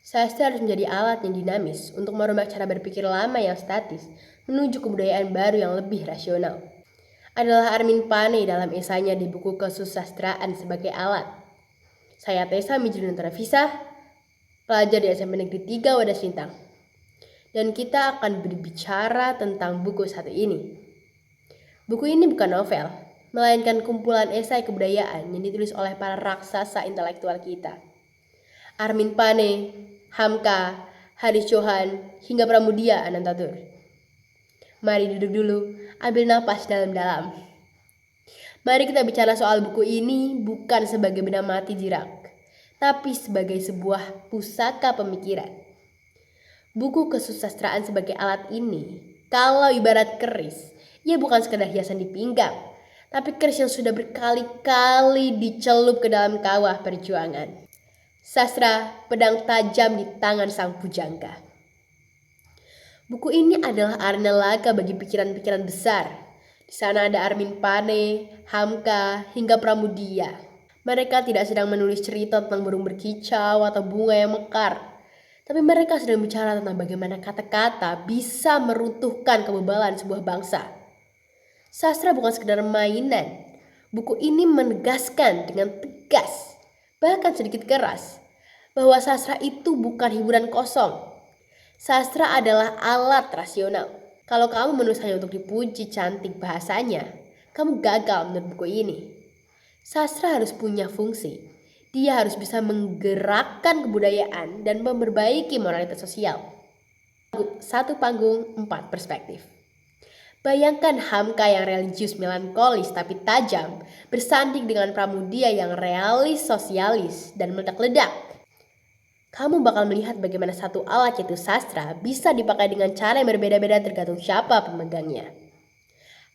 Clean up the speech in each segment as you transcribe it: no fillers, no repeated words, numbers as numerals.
Sastra harus menjadi alat yang dinamis untuk merubah cara berpikir lama yang statis menuju kebudayaan baru yang lebih rasional. Adalah Armin Pane dalam esainya di buku Kesusastraan sebagai alat. Saya Tessa Mijunantara Visa, pelajar di SMP Negeri 3 Wadas Lintang. Dan kita akan berbicara tentang buku satu ini. Buku ini bukan novel, melainkan kumpulan esai kebudayaan yang ditulis oleh para raksasa intelektual kita. Armin Pane, Hamka, Haris Johan, hingga Pramudia Anantatur. Mari duduk dulu, ambil napas dalam-dalam. Mari kita bicara soal buku ini bukan sebagai benda mati jirak, tapi sebagai sebuah pusaka pemikiran. Buku kesusastraan sebagai alat ini, kalau ibarat keris, ia bukan sekadar hiasan di pinggang, tapi keris yang sudah berkali-kali dicelup ke dalam kawah perjuangan. Sastra, pedang tajam di tangan sang pujangga. Buku ini adalah arena laga bagi pikiran-pikiran besar. Di sana ada Armin Pane, Hamka, hingga Pramudia. Mereka tidak sedang menulis cerita tentang burung berkicau atau bunga yang mekar, tapi mereka sedang bicara tentang bagaimana kata-kata bisa meruntuhkan kebebalan sebuah bangsa. Sastra bukan sekedar mainan. Buku ini menegaskan dengan tegas, bahkan sedikit keras, bahwa sastra itu bukan hiburan kosong. Sastra adalah alat rasional. Kalau kamu menulis hanya untuk dipuji cantik bahasanya, kamu gagal menurut buku ini. Sastra harus punya fungsi. Dia harus bisa menggerakkan kebudayaan dan memperbaiki moralitas sosial. Satu panggung, 4 perspektif. Bayangkan Hamka yang religius melankolis tapi tajam bersanding dengan Pramudia yang realis sosialis dan meledak-ledak. Kamu bakal melihat bagaimana satu alat yaitu sastra bisa dipakai dengan cara yang berbeda-beda tergantung siapa pemegangnya.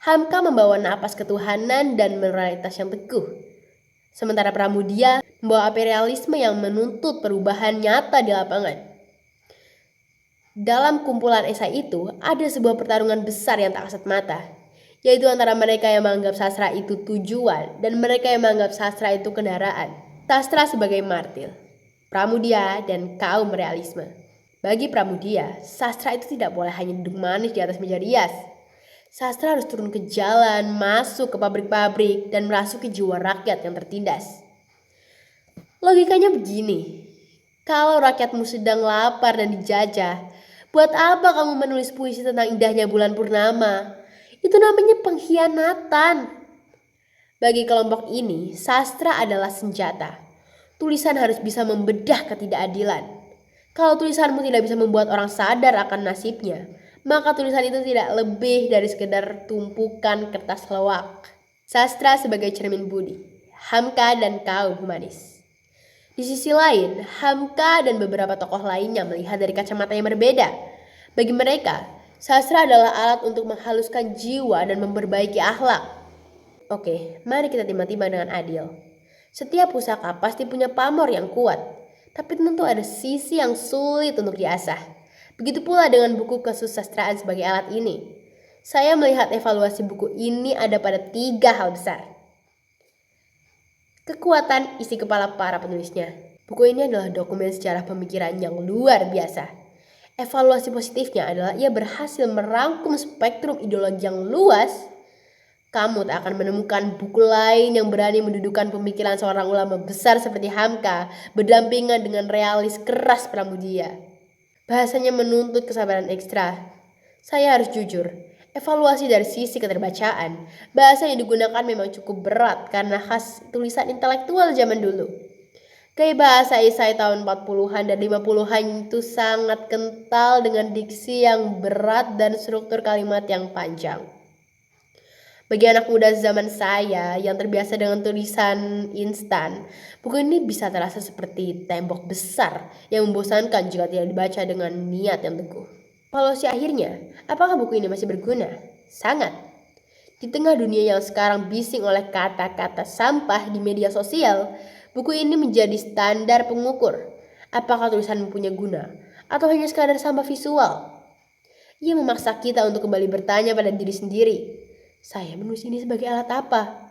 Hamka membawa napas ketuhanan dan moralitas yang teguh. Sementara Pramudia membawa imperialisme yang menuntut perubahan nyata di lapangan. Dalam kumpulan esai itu ada sebuah pertarungan besar yang tak kasat mata, yaitu antara mereka yang menganggap sastra itu tujuan dan mereka yang menganggap sastra itu kendaraan. Sastra sebagai martir, Pramudia dan kaum realisme. Bagi Pramudia, sastra itu tidak boleh hanya duduk manis di atas meja rias. Sastra harus turun ke jalan, masuk ke pabrik-pabrik, dan merasuki jiwa rakyat yang tertindas. Logikanya begini, kalau rakyatmu sedang lapar dan dijajah, buat apa kamu menulis puisi tentang indahnya bulan purnama? Itu namanya pengkhianatan. Bagi kelompok ini, sastra adalah senjata. Tulisan harus bisa membedah ketidakadilan. Kalau tulisanmu tidak bisa membuat orang sadar akan nasibnya, maka tulisan itu tidak lebih dari sekedar tumpukan kertas lewak. Sastra sebagai cermin budi, Hamka dan kaum humanis. Di sisi lain, Hamka dan beberapa tokoh lainnya melihat dari kacamata yang berbeda. Bagi mereka, sastra adalah alat untuk menghaluskan jiwa dan memperbaiki akhlak. Oke, mari kita timbang-timbang dengan adil. Setiap pusaka pasti punya pamor yang kuat, tapi tentu ada sisi yang sulit untuk diasah. Begitu pula dengan buku kesusastraan sebagai alat ini. Saya melihat evaluasi buku ini ada pada 3 hal besar. Kekuatan isi kepala para penulisnya. Buku ini adalah dokumen sejarah pemikiran yang luar biasa. Evaluasi positifnya adalah ia berhasil merangkum spektrum ideologi yang luas. Kamu tak akan menemukan buku lain yang berani mendudukan pemikiran seorang ulama besar seperti Hamka berdampingan dengan realis keras Pramudia. Bahasanya menuntut kesabaran ekstra. Saya harus jujur, evaluasi dari sisi keterbacaan, bahasa yang digunakan memang cukup berat karena khas tulisan intelektual zaman dulu. Gaya bahasa esai tahun 40-an dan 50-an itu sangat kental dengan diksi yang berat dan struktur kalimat yang panjang. Bagi anak muda zaman saya yang terbiasa dengan tulisan instan, buku ini bisa terasa seperti tembok besar yang membosankan jika tidak dibaca dengan niat yang teguh. Evaluasi akhirnya, apakah buku ini masih berguna? Sangat. Di tengah dunia yang sekarang bising oleh kata-kata sampah di media sosial, buku ini menjadi standar pengukur apakah tulisan mempunyai guna atau hanya sekadar sampah visual. Ia memaksa kita untuk kembali bertanya pada diri sendiri, saya menulis ini sebagai alat apa?